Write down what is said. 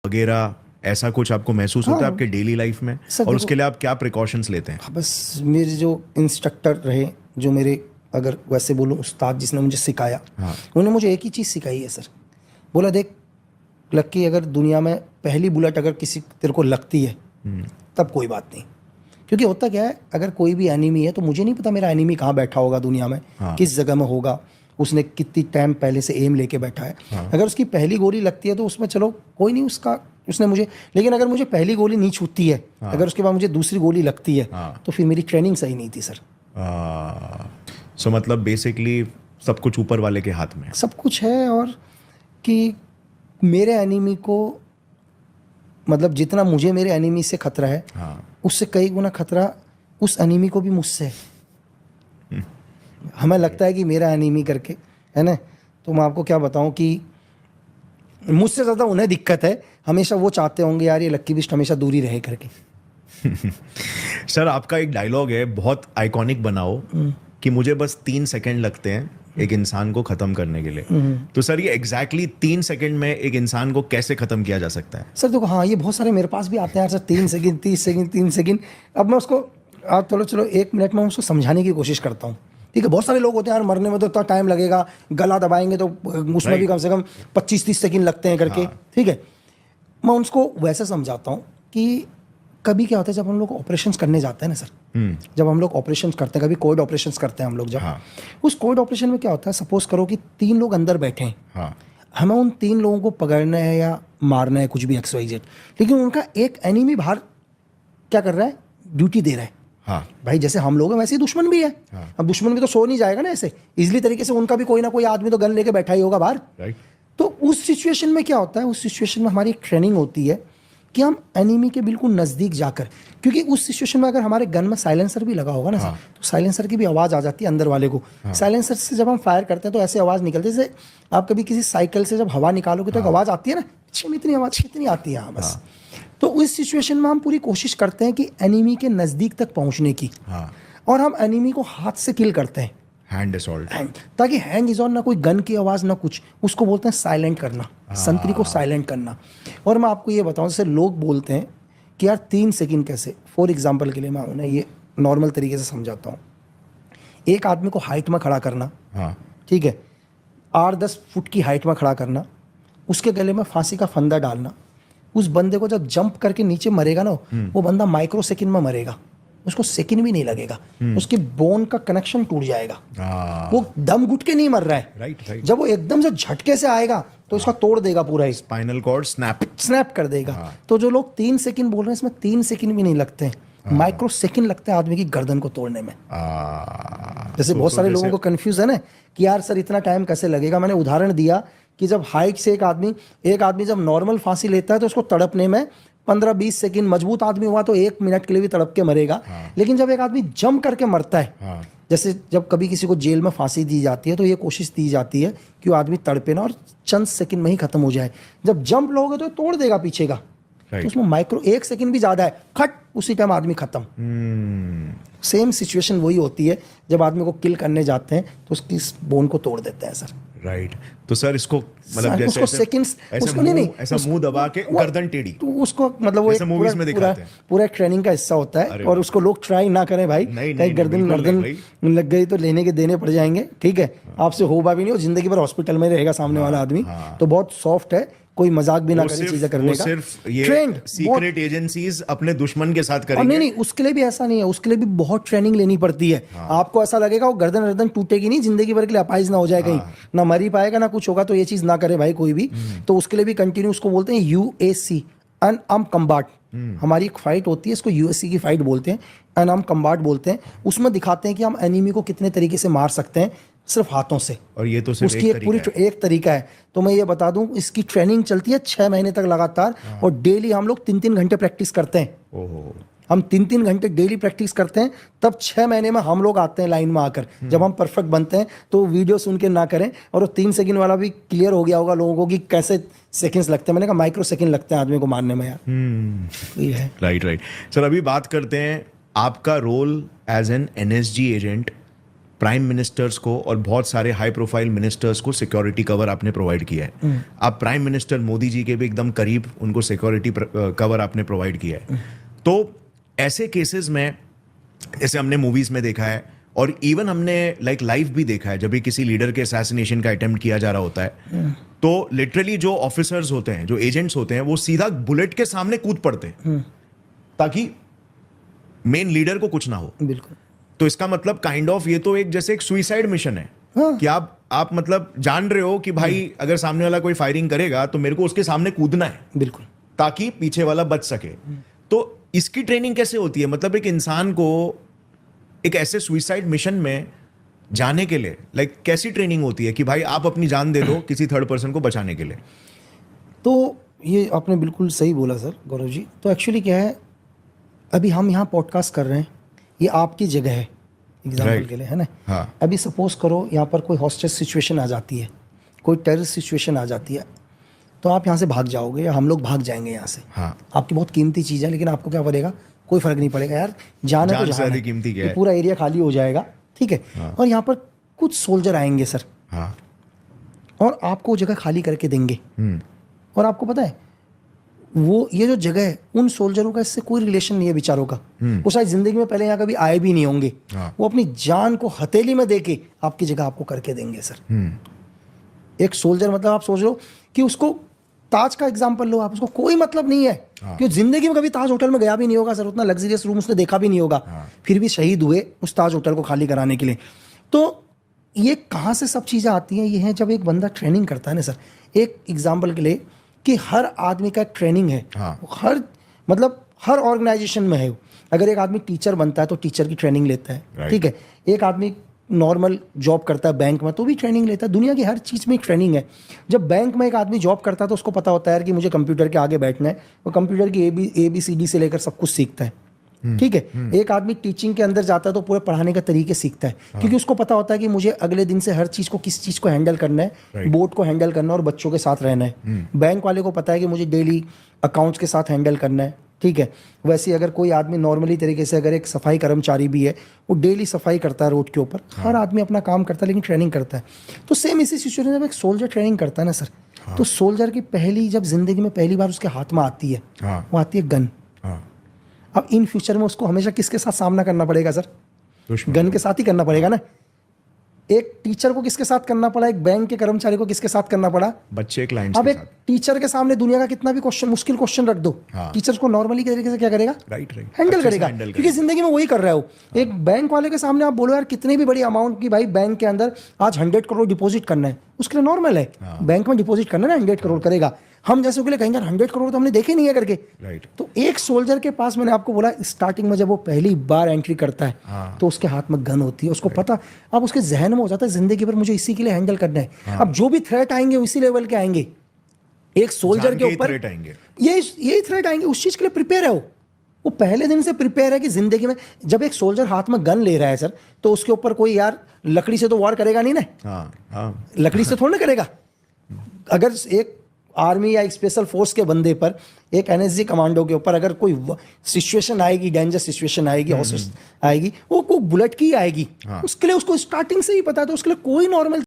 वगैरह, ऐसा कुछ आपको महसूस होता है हाँ। आपके डेली लाइफ में? सर और देखो, उसके लिए आप क्या प्रिकॉशंस लेते हैं? बस मेरे जो इंस्ट्रक्टर रहे, जो मेरे अगर वैसे बोलूँ उस्ताद जिसने मुझे सिखाया, हाँ। उन्होंने मुझे एक ही चीज़ सिखाई है सर। बोला देख लक्की, अगर दुनिया में पहली बुलेट अगर किसी तेरे को लगती है तब कोई बात नहीं। क्योंकि होता क्या है, अगर कोई भी एनिमी है तो मुझे नहीं पता मेरा एनिमी कहाँ बैठा होगा दुनिया में, हाँ। किस जगह में होगा, उसने कितनी टाइम पहले से एम लेके बैठा है। अगर उसकी पहली गोली लगती है तो उसमें चलो कोई नहीं, उसने मुझे, लेकिन अगर मुझे पहली गोली नहीं छूटती है, अगर उसके बाद मुझे दूसरी गोली लगती है, तो फिर मेरी ट्रेनिंग सही नहीं थी सर। सो मतलब बेसिकली सब कुछ ऊपर वाले के हाथ में है। सब कुछ है, और कि मेरे एनिमी को, मतलब जितना मुझे मेरे एनिमी से खतरा है, उससे कई गुना खतरा उस एनिमी को भी मुझसे है। हमें लगता है कि मेरा एनिमी करके, है ना, तो मैं आपको क्या बताऊं कि मुझसे ज़्यादा उन्हें दिक्कत है। हमेशा वो चाहते होंगे यार ये लक्की बिस्ट हमेशा दूरी रहे करके। सर आपका एक डायलॉग है बहुत आइकॉनिक बनाओ कि मुझे बस 3 सेकंड लगते हैं एक इंसान को खत्म करने के लिए। तो सर ये एग्जैक्टली 3 सेकंड में एक इंसान को कैसे खत्म किया जा सकता है? सर देखो, हाँ ये बहुत सारे मेरे पास भी आते हैं यार सर, 3 सेकंड 30 सेकंड 3 सेकंड। अब मैं उसको चलो 1 मिनट में उसको समझाने की कोशिश करता हूँ। ठीक है, बहुत सारे लोग होते हैं यार मरने में तो इतना टाइम लगेगा, गला दबाएंगे तो उसमें भी कम से कम 25-30 सेकंड लगते हैं करके। ठीक है, मैं उसको वैसे समझाता हूँ कि कभी क्या होता है जब हम लोग ऑपरेशंस करने जाते हैं ना सर, जब हम लोग ऑपरेशंस करते हैं, कभी कोविड ऑपरेशंस करते हैं हम लोग, जब उस कोविड ऑपरेशन में क्या होता है, सपोज करो कि 3 लोग अंदर बैठे हैं, हमें उन 3 लोगों को पकड़ना है या मारना है, कुछ भी XYZ, लेकिन उनका एक एनिमी बाहर क्या कर रहा है, ड्यूटी दे रहा है। भाई जैसे हम लोग हैं वैसे ही दुश्मन भी है। अब दुश्मन भी तो सो नहीं जाएगा ना ऐसे इजली तरीके से, उनका भी कोई ना कोई आदमी तो गन लेके बैठा ही होगा बाहर। तो उस सिचुएशन में क्या होता है, उस सिचुएशन में हमारी ट्रेनिंग होती है कि हम एनिमी के बिल्कुल नज़दीक जाकर, क्योंकि उस सिचुएशन में अगर हमारे गन में साइलेंसर भी लगा होगा ना सर, तो साइलेंसर की भी आवाज़ आ जाती है अंदर वाले को। साइलेंसर से जब हम फायर करते हैं तो ऐसे आवाज़ निकलती है, जैसे आप कभी किसी साइकिल से जब हवा निकालोगे तो एक आवाज़ आती है ना, इतनी आवाज़ कितनी आती है। बस तो उस सिचुएशन में हम पूरी कोशिश करते हैं कि एनिमी के नज़दीक तक पहुंचने की, और हम एनिमी को हाथ से किल करते हैं, हैंड असॉल्ट, ताकि हैंड इज ऑन, ना कोई गन की आवाज़ ना कुछ, उसको बोलते हैं साइलेंट करना, संतरी को साइलेंट करना। और मैं आपको ये बताऊं, जैसे लोग बोलते हैं कि यार 3 सेकंड कैसे, फॉर एग्जांपल के लिए मैं उन्हें ये नॉर्मल तरीके से समझाता हूँ। एक आदमी को हाइट में खड़ा करना, ठीक है, 8-10 फुट की हाइट में खड़ा करना, उसके गले में फांसी का फंदा डालना, उस बंदे को जब जंप करके नीचे मरेगा ना, वो बंदा माइक्रो सेकंड में मरेगा, उसको सेकंड भी नहीं लगेगा, उसकी बोन का कनेक्शन टूट जाएगा। वो दम घुट के नहीं मर रहा है, राइट। जब वो एकदम से झटके से आएगा तो उसका तोड़ देगा पूरा, ही स्पाइनल कॉर्ड स्नैप कर देगा। तो जो लोग 3 सेकंड बोल रहे हैं, इसमें 3 सेकंड भी नहीं लगते हैं, माइक्रो सेकंड लगते हैं आदमी की गर्दन को तोड़ने में। जैसे बहुत सारे लोगों को कंफ्यूज है ना कि यार सर इतना टाइम कैसे लगेगा। मैंने उदाहरण दिया कि जब हाइट से एक आदमी जब नॉर्मल फांसी लेता है तो उसको तड़पने में 15-20 सेकंड, मजबूत आदमी हुआ तो 1 मिनट के लिए भी तड़प के मरेगा। लेकिन जब एक आदमी जंप करके मरता है, जैसे जब कभी किसी को जेल में फांसी दी जाती है तो ये कोशिश दी जाती है कि वो आदमी तड़पे ना और चंद सेकंड में ही खत्म हो जाए। जब जंप लोगे तो तोड़ देगा पीछे का, तो उसमें माइक्रो 1 सेकंड भी ज्यादा है, खट उसी टाइम आदमी खत्म। सेम सिचुएशन वही होती है जब आदमी को किल करने जाते हैं तो उसकी बोन को तोड़ देते हैं सर। राइट। तो सर इसको मतलब जैसे उसको सेकंड्स, उसको नहीं ऐसा मुंह दबा के गर्दन टेढ़ी, तो उसको मतलब वो पूरा ट्रेनिंग का हिस्सा होता है, और उसको लोग ट्राई ना करें भाई, कहीं गर्दन लग गई तो लेने के देने पड़ जाएंगे। ठीक है, आपसे होगा भी नहीं, और जिंदगी भर हॉस्पिटल में रहेगा सामने वाला आदमी। तो बहुत सॉफ्ट है, कोई मजाक भी ना करे चीजें करने का। सिर्फ ये सीक्रेट एजेंसीज अपने दुश्मन के साथ करेंगे। नहीं, उसके लिए भी ऐसा नहीं है, उसके लिए भी बहुत ट्रेनिंग लेनी पड़ती है। आपको ऐसा लगेगा वो गर्दन टूटेगी नहीं, जिंदगी भर के लिए अपाइज ना हो जाए, कहीं ना मर ही पाएगा ना कुछ होगा, तो ये चीज ना करे भाई कोई भी। तो उसके लिए भी कंटिन्यू उसको बोलते हैं UAC, अनआर्म्ड कम्बाट। हमारी एक फाइट होती है, इसको UAC की फाइट बोलते हैं, अनआर्म्ड कम्बाट बोलते हैं। उसमें दिखाते हैं कि हम एनिमी को कितने तरीके से मार सकते हैं सिर्फ हाथों से, और ये तो सिर्फ उसकी एक पूरी एक तरीका है। तो मैं ये बता दूं, इसकी ट्रेनिंग चलती है 6 महीने तक लगातार, और डेली हम लोग 3-3 घंटे प्रैक्टिस करते हैं। हम 3-3 घंटे डेली प्रैक्टिस करते हैं, तब 6 महीने में हम लोग आते हैं लाइन में आकर। जब हम परफेक्ट बनते हैं तो वीडियो सुन के ना करें, और वो 3 सेकंड वाला भी क्लियर हो गया होगा लोगों को कि कैसे सेकंड्स लगते हैं। मैंने कहा माइक्रो सेकंड लगते हैं आदमी को मारने में यार। ये है। राइट। सर अभी बात करते हैं आपका role as an NSG agent prime ministers को और बहुत सारे हाई प्रोफाइल मिनिस्टर्स को सिक्योरिटी कवर आपने प्रोवाइड किया है। आप प्राइम मिनिस्टर मोदी जी के भी एकदम करीब उनको सिक्योरिटी कवर आपने प्रोवाइड किया है। तो ऐसे केसेस में जैसे हमने मूवीज में देखा है और इवन हमने लाइव भी देखा है, जब भी किसी लीडर के असैसिनेशन का अटेम्प्ट किया जा रहा होता है तो लिटरली जो ऑफिसर्स होते हैं, जो एजेंट्स होते हैं, वो सीधा बुलेट के सामने कूद पड़ते हैं ताकि मेन लीडर को कुछ ना हो। बिल्कुल। तो इसका मतलब काइंड ऑफ ये तो एक जैसे एक सुइसाइड मिशन है कि आप मतलब जान रहे हो कि भाई अगर सामने वाला कोई फायरिंग करेगा तो मेरे को उसके सामने कूदना है, बिल्कुल, ताकि पीछे वाला बच सके। तो इसकी ट्रेनिंग कैसे होती है? मतलब एक इंसान को एक ऐसे सुइसाइड मिशन में जाने के लिए कैसी ट्रेनिंग होती है कि भाई आप अपनी जान दे दो किसी थर्ड पर्सन को बचाने के लिए? तो ये आपने बिल्कुल सही बोला सर गौरव जी। तो एक्चुअली क्या है, अभी हम यहाँ पॉडकास्ट कर रहे हैं, ये आपकी जगह है एग्जाम्पल के लिए, है ना। हाँ। अभी सपोज करो यहाँ पर कोई हॉस्टेज सिचुएशन आ जाती है, कोई टेररिस्ट सिचुएशन आ जाती है, तो आप यहाँ से भाग जाओगे या हम लोग भाग जाएंगे यहाँ से। हाँ। आपकी बहुत कीमती चीज़ है, लेकिन आपको क्या पड़ेगा, कोई फर्क नहीं पड़ेगा यार, जान है तो जान है। कीमती क्या है? पूरा एरिया खाली हो जाएगा, ठीक है। हाँ। और यहाँ पर कुछ सोल्जर आएंगे सर, हाँ। और आपको जगह खाली करके देंगे। और आपको पता है वो ये जो जगह है, उन सोल्जरों का इससे कोई रिलेशन नहीं है बेचारों का। वो शायद जिंदगी में पहले यहाँ कभी आए भी नहीं होंगे। हाँ। वो अपनी जान को हथेली में देके आपकी जगह आपको करके देंगे सर। एक सोल्जर, मतलब आप सोच लो कि उसको ताज का एग्जांपल लो आप, उसको कोई मतलब नहीं है कि जिंदगी में कभी ताज होटल में गया भी नहीं होगा सर, उतना लग्जरियस रूम उसने देखा भी नहीं होगा। फिर भी शहीद हुए उस ताज होटल को खाली कराने के लिए। तो ये कहाँ से सब चीज़ें आती हैं? ये हैं जब एक बंदा ट्रेनिंग करता है ना सर। एक एग्जाम्पल के लिए कि हर आदमी का एक ट्रेनिंग है। हर मतलब हर ऑर्गेनाइजेशन में है। अगर एक आदमी टीचर बनता है तो टीचर की ट्रेनिंग लेता है, ठीक है। एक आदमी नॉर्मल जॉब करता है बैंक में तो भी ट्रेनिंग लेता है। दुनिया की हर चीज़ में एक ट्रेनिंग है। जब बैंक में एक आदमी जॉब करता है तो उसको पता होता है कि मुझे कंप्यूटर के आगे बैठना है, वो कंप्यूटर की ABCD से लेकर सब कुछ सीखता है, ठीक है। एक आदमी टीचिंग के अंदर जाता है तो पूरे पढ़ाने के तरीके सीखता है, क्योंकि उसको पता होता है कि मुझे अगले दिन से हर चीज़ को, किस चीज़ को हैंडल करना है, बोर्ड को हैंडल करना है और बच्चों के साथ रहना है। बैंक वाले को पता है कि मुझे डेली अकाउंट्स के साथ हैंडल करना है, ठीक है। वैसे अगर कोई आदमी नॉर्मली तरीके से, अगर एक सफाई कर्मचारी भी है, वो डेली सफाई करता है रोड के ऊपर। हर आदमी अपना काम करता है लेकिन ट्रेनिंग करता है। तो सेम इसी सिचुएशन में जब एक सोल्जर ट्रेनिंग करता है ना सर, तो सोल्जर की पहली, जब जिंदगी में पहली बार उसके हाथ में आती है, वो आती है गन। अब इन फ्यूचर में उसको हमेशा किसके साथ सामना करना पड़ेगा सर? गन के साथ ही करना पड़ेगा ना। एक टीचर को किसके साथ करना पड़ा, एक बैंक के कर्मचारी को किसके साथ करना पड़ा? बच्चे क्लाइंट्स अब के एक साथ। टीचर के सामने दुनिया का कितना भी क्वेश्चन, मुश्किल क्वेश्चन रख दो, टीचर को नॉर्मली के तरीके से क्या करेगा? हैंडल करेगा, क्योंकि जिंदगी में वही कर रहा हो। एक बैंक वाले के सामने आप बोलो यार कितनी भी बड़ी अमाउंट की, भाई बैंक के अंदर आज 100 करोड़ डिपॉजिट करना है, उसके लिए नॉर्मल है बैंक में डिपॉजिट करना ना, 100 करोड़ करेगा। हम जैसे के लिए कहेंगे 100 करोड़ तो हमने देखे नहीं है करके। तो एक सोल्जर के पास, मैंने आपको बोला स्टार्टिंग में जब वो पहली बार एंट्री करता है तो उसके हाथ में गन होती है, उसको पता, अब उसके जहन में हो जाता है जिंदगी भर मुझे इसी के लिए हैंडल करना है। अब जो भी थ्रेट आएंगे उसी लेवल के आएंगे। एक सोल्जर के ऊपर यही थ्रेट आएंगे, उस चीज के लिए प्रिपेयर है वो पहले दिन से प्रिपेयर है कि जिंदगी में जब एक सोल्जर हाथ में गन ले रहा है सर, तो उसके ऊपर कोई यार लकड़ी से तो वार करेगा नहीं ना। लकड़ी से थोड़ा ना करेगा। अगर एक आर्मी या एक स्पेशल फोर्स के बंदे पर, एक NSG कमांडो के ऊपर अगर कोई सिचुएशन आएगी, डेंजर सिचुएशन आएगी, आएगी, वो बुलेट की आएगी, उसके लिए उसको स्टार्टिंग से ही पता है। तो उसके लिए कोई नॉर्मल